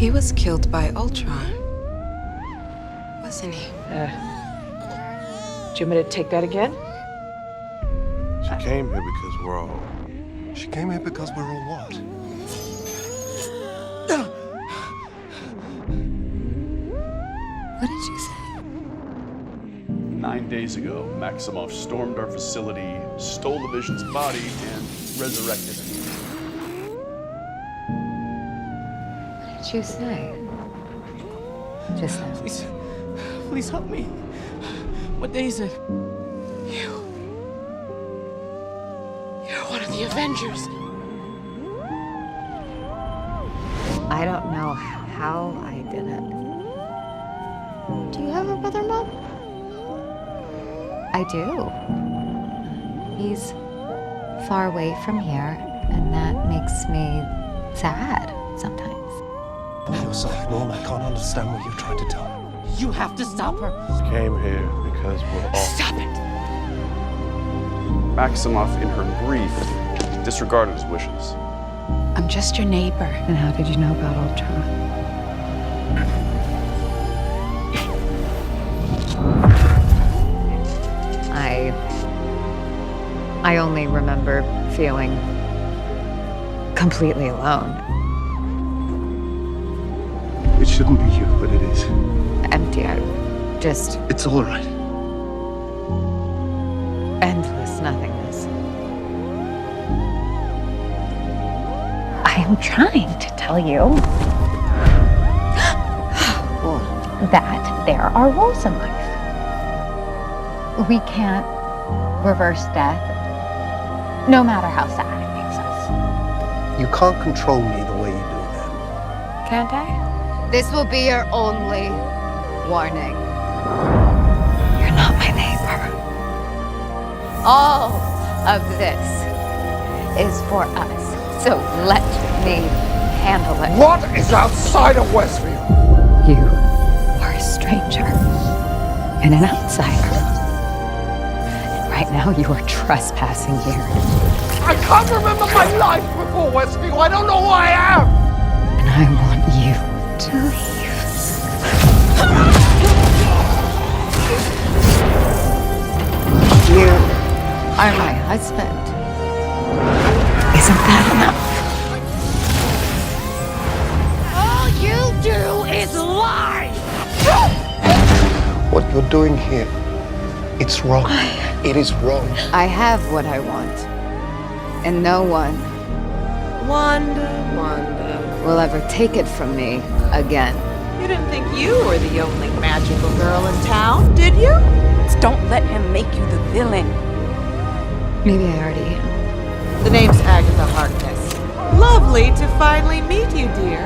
He was killed by Ultron, wasn't he? Do you want me to take that again? She came here because we're all... She came here because we're all what? What did you say? 9 days ago, Maximoff stormed our facility, stole the Vision's body, and resurrected it. What did you say? Just now. Please help me. What day is it? You're one of the Avengers. I don't know how I did it. Do you have a brother, Mom? I do. He's far away from here, and that makes me sad sometimes. You're so normal. I can't understand what you're trying to tell me. You have to stop her. She came here because we're all... Stop it. Maximoff, in her grief, disregarded his wishes. I'm just your neighbor. And how did you know about Ultron? I only remember feeling completely alone. It shouldn't be you, but it is. Empty. It's all right. Endless nothingness. I am trying to tell you that there are rules in life. We can't reverse death, no matter how sad it makes us. You can't control me the way you do that. Can't I? This will be your only warning. You're not my neighbor. All of this is for us, so let me handle it. What is outside of Westview? You are a stranger and an outsider. And right now you are trespassing here. I can't remember my life before Westview. I don't know who I am. And I want you to leave. You are my husband. Isn't that enough? All you do is lie! What you're doing here, it's wrong. It is wrong. I have what I want. And no one Wanda. will ever take it from me again. You didn't think you were the only magical girl in town, did you? Don't let him make you the villain. Maybe I already am. The name's Agatha Harkness. Lovely to finally meet you, dear.